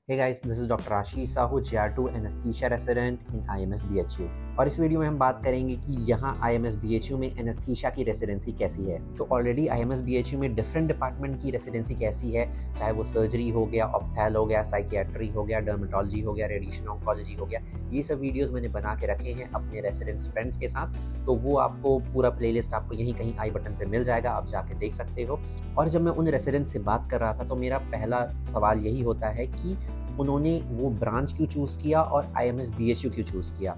Hey guys, this is doctor Ashish Sahu, JR2 anaesthesia resident in IMS BHU। और इस video में हम बात करेंगे कि यहाँ IMS BHU में एनेस्थीसिया की रेसिडेंसी कैसी है। तो ऑलरेडी IMS BHU में डिफरेंट डिपार्टमेंट की रेसिडेंसी कैसी है, चाहे वो सर्जरी हो गया, ऑप्थेल हो गया, साइकियाट्री हो गया, डर्मेटोलॉजी हो गया, रेडिएशन ऑन्कोलॉजी हो गया, ये सब वीडियोस मैंने बना के रखे हैं अपने रेसिडेंट्स फ्रेंड्स के साथ। तो वो आपको पूरा प्लेलिस्ट आपको यहीं कहीं आई बटन पे मिल जाएगा, आप जाके देख सकते हो। और जब मैं उन रेसिडेंट्स से बात कर रहा था तो मेरा पहला सवाल यही होता है कि उन्होंने वो ब्रांच क्यों चूज़ किया और IMS BHU क्यों चूज़ किया,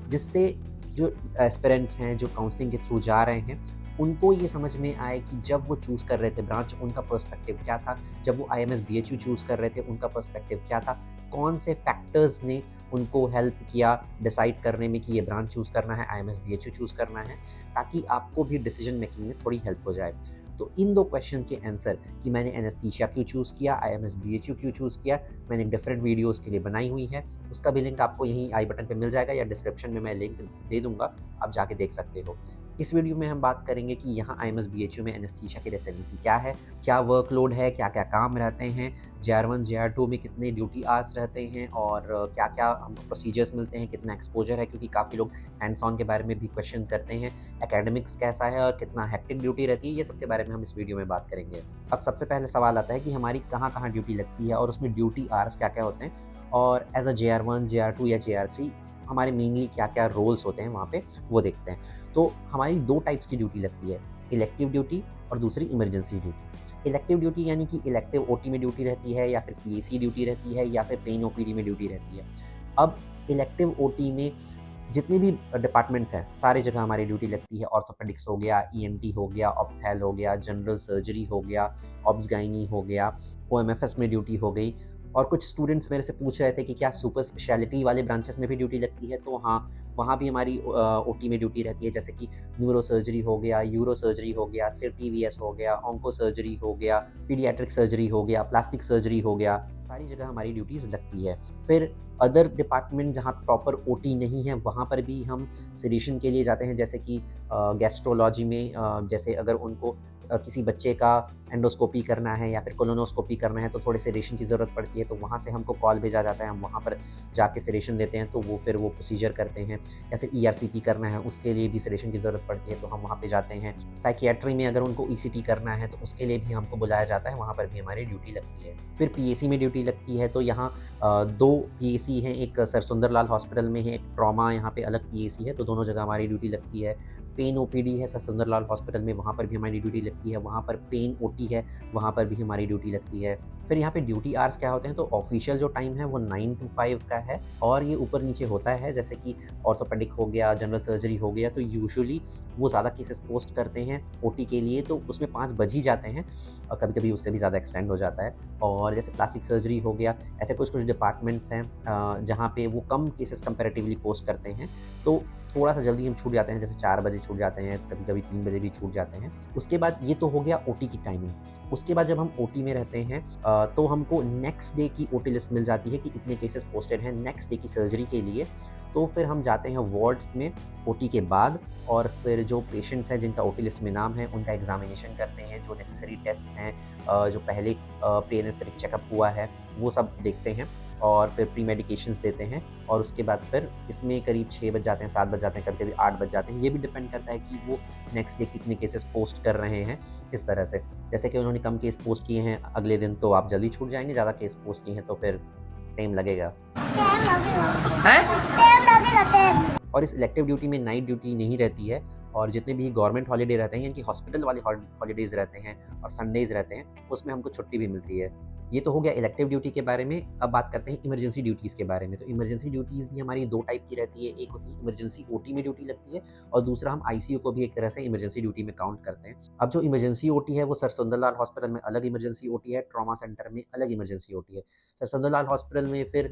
जिससे जो एस्पिरेंट्स हैं, जो काउंसलिंग के थ्रू जा रहे हैं, उनको ये समझ में आए कि जब वो चूज़ कर रहे थे ब्रांच, उनका पर्सपेक्टिव क्या था, जब वो IMS BHU चूज़ कर रहे थे, उनका पर्सपेक्टिव क्या था, कौन से फैक्टर्स ने उनको हेल्प किया डिसाइड करने में कि ये ब्रांच चूज़ करना है, IMS BHU चूज़ करना है, ताकि आपको भी डिसीजन मेकिंग में थोड़ी हेल्प हो जाए। तो इन 2 क्वेश्चन के आंसर कि मैंने एनेस्थीसिया क्यों चूज़ किया, IMS BHU क्यों चूज़ किया, मैंने डिफरेंट वीडियोज़ के लिए बनाई हुई है। उसका भी लिंक आपको यहीं आई बटन पे मिल जाएगा या डिस्क्रिप्शन में मैं लिंक दे दूँगा, आप जाके देख सकते हो। इस वीडियो में हम बात करेंगे कि यहाँ IMS BHU में एनेस्थीसिया की रेसिडेंसी क्या है, क्या वर्कलोड है, क्या-क्या काम रहते हैं, JR1, JR2 में कितने ड्यूटी आवर्स रहते हैं और क्या-क्या हमको प्रोसीजर्स मिलते हैं, कितना एक्सपोज़र है, क्योंकि काफ़ी लोग हैंड्स ऑन के बारे में भी क्वेश्चन करते हैं। एकेडमिक्स कैसा है और कितना हेक्टिक ड्यूटी रहती है, ये सब के बारे में हम इस वीडियो में बात करेंगे। अब सबसे पहले सवाल आता है कि हमारी कहाँ-कहाँ ड्यूटी लगती है और उसमें ड्यूटी आवर्स क्या-क्या होते हैं और एज़ अ JR1, JR2 या JR3 हमारे मेनली क्या-क्या रोल्स होते हैं वहाँ पे, वो देखते हैं। तो हमारी 2 टाइप्स की ड्यूटी लगती है, इलेक्टिव ड्यूटी और दूसरी इमरजेंसी ड्यूटी। इलेक्टिव ड्यूटी यानी कि इलेक्टिव OT में ड्यूटी रहती है या फिर PAC ड्यूटी रहती है या फिर पेन OPD में ड्यूटी रहती है। अब इलेक्टिव OT में जितने भी डिपार्टमेंट्स हैं, सारी जगह हमारी ड्यूटी लगती है। ऑर्थोपेडिक्स हो गया, ENT हो गया, ऑप्थेल हो गया, जनरल सर्जरी हो गया, ऑब्स गायनी हो गया, OMFS में ड्यूटी हो गई। और कुछ स्टूडेंट्स मेरे से पूछ रहे थे कि क्या सुपर स्पेशलिटी वाले ब्रांचेस में भी ड्यूटी लगती है? तो हाँ, वहाँ भी हमारी OT में ड्यूटी रहती है, जैसे कि न्यूरो सर्जरी हो गया, यूरो सर्जरी हो गया, सिर TVS हो गया, ऑन्को सर्जरी हो गया, पीडियाट्रिक सर्जरी हो गया, प्लास्टिक सर्जरी हो गया, सारी जगह हमारी ड्यूटीज़ लगती है। फिर अदर डिपार्टमेंट जहाँ प्रॉपर OT नहीं है, वहाँ पर भी हम सेडेशन के लिए जाते हैं, जैसे कि गैस्ट्रोलॉजी में जैसे अगर उनको किसी बच्चे का एंडोस्कोपी करना है या फिर कोलोनोस्कोपी करना है तो थोड़े सेडेशन की ज़रूरत पड़ती है, तो वहाँ से हमको कॉल भेजा जाता है, हम वहाँ पर जाके सेडेशन देते हैं, तो वो फिर वो प्रोसीजर करते हैं। या फिर ERCP करना है, उसके लिए भी सेडेशन की ज़रूरत पड़ती है, तो हम वहाँ पे जाते हैं। साइकियाट्री में अगर उनको ECT करना है, तो उसके लिए भी हमको बुलाया जाता है, वहाँ पर भी हमारी ड्यूटी लगती है। फिर PAC में ड्यूटी लगती है, तो यहाँ 2 PAC हैं, एक सर सुंदरलाल हॉस्पिटल में है, एक ट्रॉमा यहाँ पे अलग PAC है, तो दोनों जगह हमारी ड्यूटी लगती है। पेन OPD है सर सुंदरलाल हॉस्पिटल में, वहाँ पर भी हमारी ड्यूटी लगती है। वहाँ पर पेन OT है, वहाँ पर भी हमारी ड्यूटी लगती है। फिर यहाँ पे ड्यूटी आवर्स क्या होते हैं, तो ऑफिशियल जो टाइम है वो 9 to 5 का है और ये ऊपर-नीचे होता है, जैसे कि ऑर्थोपेडिक हो गया, जनरल सर्जरी हो गया, तो यूजुअली वो ज़्यादा केसेस पोस्ट करते हैं OT के लिए, तो उसमें 5 बज ही जाते हैं और कभी-कभी उससे भी ज़्यादा एक्सटेंड हो जाता है। और जैसे प्लास्टिक सर्जरी हो गया, ऐसे कुछ-कुछ डिपार्टमेंट्स हैं जहाँ पे वो कम केसेस कंपैरेटिवली पोस्ट करते हैं, तो थोड़ा-सा जल्दी हम छूट जाते हैं, जैसे 4 बजे छूट जाते हैं, कभी-कभी 3 बजे भी छूट जाते हैं। उसके बाद ये तो हो गया OT की टाइमिंग। उसके बाद जब हम OT में रहते हैं तो हमको नेक्स्ट डे की OT लिस्ट मिल जाती है कि इतने केसेस पोस्टेड हैं नेक्स्ट डे की सर्जरी के लिए। तो फिर हम जाते हैं वार्ड्स में OT के बाद और फिर जो पेशेंट्स हैं जिनका OT लिस्ट में नाम है, उनका एग्ज़ामिनेशन करते हैं, जो नेसेसरी टेस्ट हैं जो पहले प्री एनेस्थेटिक चेकअप हुआ है, वो सब देखते हैं और फिर प्री मेडिकेशंस देते हैं और उसके बाद फिर इसमें करीब 6 बज जाते हैं, 7 बज जाते हैं, कभी-कभी 8 बज जाते हैं। ये भी डिपेंड करता है कि वो नेक्स्ट डे कितने केसेस पोस्ट कर रहे हैं, इस तरह से। जैसे कि उन्होंने कम केस पोस्ट किए हैं अगले दिन तो आप जल्दी छूट जाएँगे, ज़्यादा केस पोस्ट किए हैं तो फिर टाइम लगेगा। और इस इलेक्टिव ड्यूटी में नाइट ड्यूटी नहीं रहती है और जितने भी गवर्नमेंट हॉलिडे रहते हैं यानी कि हॉस्पिटल वाले हॉलिडेज़ रहते हैं और संडेज़ रहते हैं, उसमें हमको छुट्टी भी मिलती है। ये तो हो गया इलेक्टिव ड्यूटी के बारे में। अब बात करते हैं इमरजेंसी ड्यूटीज़ के बारे में। तो इमरजेंसी ड्यूटीज़ भी हमारी 2 टाइप की रहती है। एक होती है इमरजेंसी OT में ड्यूटी लगती है और दूसरा हम ICU को भी एक तरह से इमरजेंसी ड्यूटी में काउंट करते हैं। अब जो इमरजेंसी OT है वो सर सुंदरलाल हॉस्पिटल में अलग इमरजेंसी OT है, ट्रॉमा सेंटर में अलग इमरजेंसी OT है। सर सुंदरलाल हॉस्पिटल में फिर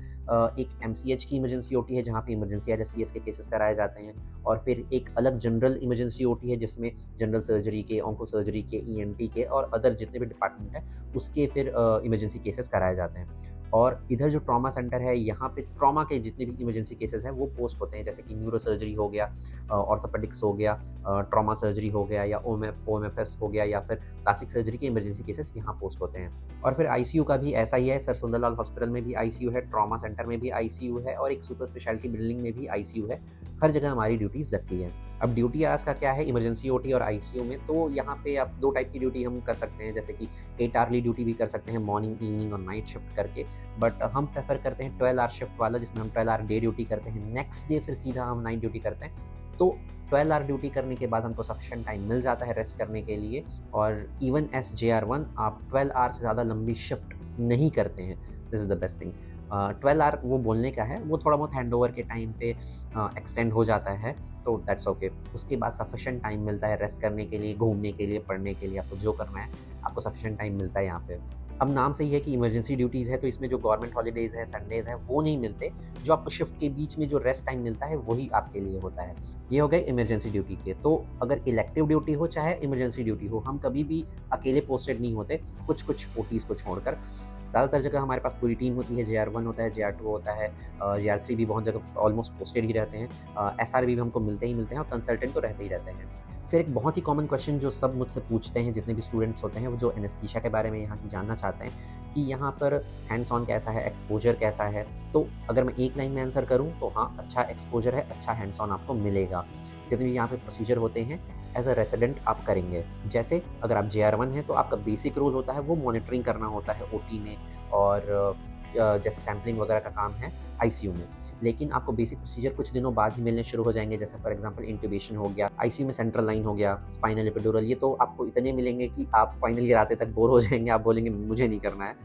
एक MCH की इमरजेंसी OT है जहाँ पे इमरजेंसी LSCS के केसेस कराए जाते हैं और फिर एक अलग जनरल इमरजेंसी OT है जिसमें जनरल सर्जरी के, ऑन्को सर्जरी के, ENT के और अदर जितने भी डिपार्टमेंट हैं उसके फिर इमरजेंसी केसेस कराए जाते हैं। और इधर जो ट्रॉमा सेंटर है, यहाँ पे ट्रॉमा के जितने भी इमरजेंसी केसेज़ हैं वो पोस्ट होते हैं, जैसे कि न्यूरो सर्जरी हो गया, ऑर्थोपेडिक्स हो गया, ट्रॉमा सर्जरी हो गया, या ओएमएफएस हो गया, या फिर प्लास्टिक सर्जरी के इमरजेंसी केसेस यहाँ पोस्ट होते हैं। और फिर आईसीयू का भी ऐसा ही है, सर सुंदरलाल हॉस्पिटल में भी आईसीयू है, ट्रॉमा सेंटर में भी आईसीयू है, और एक सुपर स्पेशलिटी बिल्डिंग में भी आईसीयू है। हर जगह हमारी ड्यूटीज़ लगती हैं। अब ड्यूटी आवर्स का क्या है इमरजेंसी ओटी और आईसीयू में, तो यहाँ पे आप 2 टाइप की ड्यूटी हम कर सकते हैं, जैसे कि 8 आवरली ड्यूटी भी कर सकते हैं, मॉर्निंग, इवनिंग और नाइट शिफ्ट करके। बट हम प्रेफ़र करते हैं 12 आवर शिफ्ट वाला, जिसमें हम 12 आवर डे ड्यूटी करते हैं, नेक्स्ट डे फिर सीधा हम नाइट ड्यूटी करते हैं। तो 12 आवर ड्यूटी करने के बाद हमको सफिशिएंट टाइम मिल जाता है रेस्ट करने के लिए, और इवन एज़ JR1 आप 12 आवर से ज़्यादा लंबी शिफ्ट नहीं करते हैं। This is the best thing. 12 hour वो बोलने का है, वो थोड़ा बहुत हैंडओवर के टाइम पे एक्सटेंड हो जाता है, तो दैट्स ओके। उसके बाद सफिशिएंट टाइम मिलता है रेस्ट करने के लिए, घूमने के लिए, पढ़ने के लिए, आपको जो करना है, आपको सफिशिएंट टाइम मिलता है यहाँ पे। अब नाम से ही है कि इमरजेंसी ड्यूटीज़ है, तो इसमें जो गवर्नमेंट हॉलिडेज़ हैं, संडेज़ हैं, वो नहीं मिलते। जो आपको शिफ्ट के बीच में जो रेस्ट टाइम मिलता है, वही आपके लिए होता है। ये हो गए इमरजेंसी ड्यूटी के। तो अगर इलेक्टिव ड्यूटी हो चाहे इमरजेंसी ड्यूटी हो, हम कभी भी अकेले पोस्टेड नहीं होते, कुछ-कुछ ओटीज़ को छोड़कर। ज़्यादातर जगह हमारे पास पूरी टीम होती है, JR1 होता है, JR2 होता है, JR3 भी बहुत जगह ऑलमोस्ट पोस्टेड ही रहते हैं, SRV भी हमको मिलते ही मिलते हैं, और कंसल्टेंट तो रहते ही रहते हैं। फिर एक बहुत ही कॉमन क्वेश्चन जो सब मुझसे पूछते हैं, जितने भी स्टूडेंट्स होते हैं, वो जो एनेस्थीसिया के बारे में यहाँ की जानना चाहते हैं कि यहाँ पर हैंड्स ऑन कैसा है, एक्सपोजर कैसा है। तो अगर मैं एक लाइन में आंसर करूँ तो हाँ, अच्छा एक्सपोजर है, अच्छा हैंड्स ऑन आपको मिलेगा। जितने भी यहाँ पे प्रोसीजर होते हैं एज़ अ रेसिडेंट आप करेंगे। जैसे अगर आप JR1 हैं तो आपका बेसिक रोल होता है वो मॉनिटरिंग करना होता है ओटी में, और जैसे सैंपलिंग वगैरह का काम है आईसीयू में। लेकिन आपको बेसिक प्रोसीजर कुछ दिनों बाद ही मिलने शुरू हो जाएँगे, जैसे फॉर एग्ज़ाम्पल इंट्यूबेशन हो गया, आईसीयू में सेंट्रल लाइन हो गया, स्पाइनल एपिड्यूरल, ये तो आपको इतने मिलेंगे कि आप फाइनल ईयर आते तक बोर हो जाएँगे, आप बोलेंगे मुझे नहीं करना है।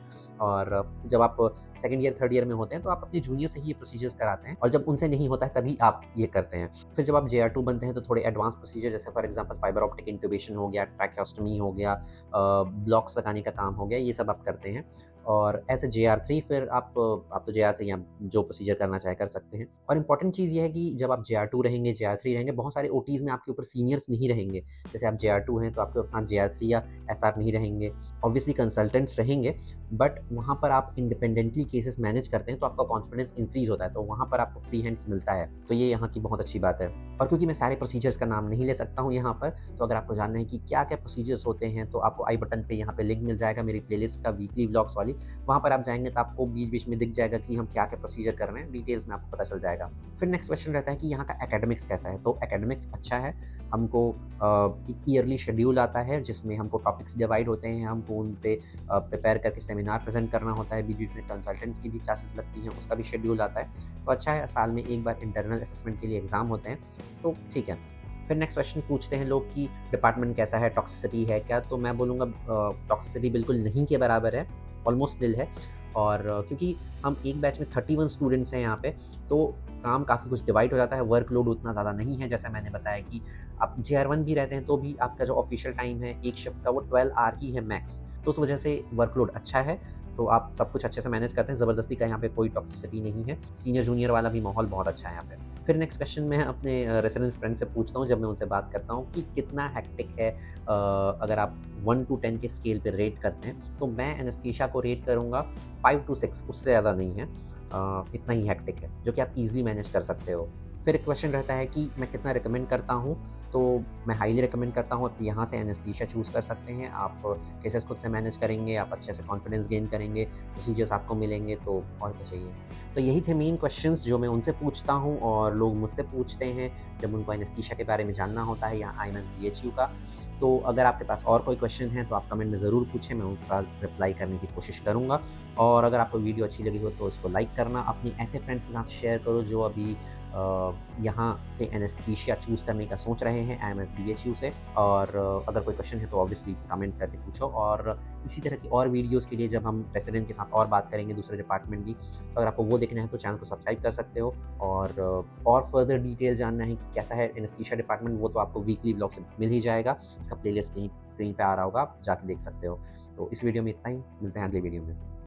और जब आप सेकंड ईयर, थर्ड ईयर में होते हैं तो आप अपने जूनियर से ही ये प्रोसीजर्स कराते हैं, और जब उनसे नहीं होता है तभी आप ये करते हैं। फिर जब आप JR2 बनते हैं तो थोड़े एडवांस प्रोसीजर, जैसे for example fibre optic intubation हो गया, ट्रैकियोस्टमी हो गया, ब्लॉक्स लगाने का काम हो गया, ये सब आप करते हैं। और एज़ अ JR3 फिर आप तो JR3 आप जो प्रोसीजर करना चाहे कर सकते हैं। और इम्पॉर्टेंट चीज़ ये है कि जब आप JR2 रहेंगे, JR3 रहेंगे, बहुत सारे ओटीज़ में आपके ऊपर सीनियर्स नहीं रहेंगे। जैसे आप JR2 हैं तो आपके साथ JR3 या SR नहीं रहेंगे। ऑब्वियसली कंसल्टेंट्स रहेंगे, बट वहाँ पर आप इंडिपेंडेंटली केसेस मैनेज करते हैं तो आपका कॉन्फिडेंस इंक्रीज़ होता है, तो वहाँ पर आपको फ्री हैंड्स मिलता है। तो ये यहाँ की बहुत अच्छी बात है। और क्योंकि मैं सारे प्रोसीजर्स का नाम नहीं ले सकता हूँ यहाँ पर, तो अगर आपको जानना है कि क्या-क्या प्रोसीजर्स होते हैं, तो आपको आई बटन पे यहाँ पे लिंक मिल जाएगा मेरी प्लेलिस्ट का, वीकली व्लॉग्स वाली। वहाँ पर आप जाएँगे तो आपको बीच-बीच में दिख जाएगा कि हम क्या-क्या प्रोसीजर कर रहे हैं, डिटेल्स में आपको पता चल जाएगा। फिर नेक्स्ट क्वेश्चन रहता है कि यहाँ का एकेडमिक्स कैसा है? तो एकेडमिक्स अच्छा है। हमको एक ईयरली शेड्यूल आता है जिसमें हमको टॉपिक्स डिवाइड होते हैं, हमको उन पे प्रिपेयर करके सेमिनार प्रेज़ेंट करना होता है, बीच-बीच में कंसल्टेंट्स की भी क्लासेस लगती हैं, उसका भी शेड्यूल आता है। तो अच्छा है, साल में एक बार इंटरनल असेसमेंट के लिए एग्ज़ाम होते हैं, तो ठीक है। फिर नेक्स्ट क्वेश्चन पूछते हैं लोग कि डिपार्टमेंट कैसा है, टॉक्सिसिटी है क्या? तो मैं बोलूँगा टॉक्सिसिटी बिल्कुल नहीं के बराबर है, ऑलमोस्ट निल है। और क्योंकि हम एक बैच में 31 स्टूडेंट्स हैं यहाँ पे, तो काम काफ़ी कुछ डिवाइड हो जाता है, वर्कलोड उतना ज़्यादा नहीं है। जैसा मैंने बताया कि आप JR1 भी रहते हैं तो भी आपका जो ऑफ़िशियल टाइम है एक शिफ्ट का, वो 12 आवर ही है मैक्स। तो उस वजह से वर्कलोड अच्छा है, तो आप सब कुछ अच्छे से मैनेज करते हैं, ज़बरदस्ती का यहाँ पे कोई टॉक्सिसिटी नहीं है। सीनियर जूनियर वाला भी माहौल बहुत अच्छा है यहाँ पे। फिर नेक्स्ट क्वेश्चन मैं अपने रेसिडेंट फ्रेंड से पूछता हूँ जब मैं उनसे बात करता हूँ कि कितना हेक्टिक है, अगर आप 1 टू 10 के स्केल पे रेट करते हैं, तो मैं एनेस्थीसिया को रेट करूँगा 5 टू 6, उससे ज़्यादा नहीं है। इतना ही हेक्टिक है, जो कि आप ईज़िली मैनेज कर सकते हो। फिर एक क्वेश्चन रहता है कि मैं कितना रिकमेंड करता हूँ, तो मैं हाईली रिकमेंड करता हूँ, आप यहाँ से एनेस्थीसिया चूज़ कर सकते हैं। आप केसेस खुद से मैनेज करेंगे, आप अच्छे से कॉन्फिडेंस गेन करेंगे, प्रोसीजर्स आपको मिलेंगे, तो और क्या चाहिए। तो यही थे मेन क्वेश्चंस जो मैं उनसे पूछता हूँ और लोग मुझसे पूछते हैं जब उनको एनेस्थीसिया के बारे में जानना होता है, या IMS BHU का। तो अगर आपके पास और कोई क्वेश्चन है तो आप कमेंट में ज़रूर पूछें, मैं उनका रिप्लाई करने की कोशिश करूँगा। और अगर आपको वीडियो अच्छी लगी हो तो इसको लाइक करना, अपने ऐसे फ्रेंड्स के साथ शेयर करो जो अभी यहाँ से एनेस्थीसिया चूज़ करने का सोच रहे हैं IMS BHU से। और अगर कोई क्वेश्चन है तो ऑब्वियसली कमेंट करके पूछो। और इसी तरह की और वीडियोज़ के लिए जब हम रेसिडेंट के साथ और बात करेंगे दूसरे डिपार्टमेंट की, तो अगर आपको वो देखना है तो चैनल को सब्सक्राइब कर सकते हो। और फर्दर डिटेल जानना है कि कैसा है एनेस्थीसिया डिपार्टमेंट, वो तो आपको वीकली व्लॉग से मिल ही जाएगा। इसका प्लेलिस्ट कहीं स्क्रीन पे आ रहा होगा, आप जाके देख सकते हो। तो इस वीडियो में इतना ही, मिलते हैं अगले वीडियो में।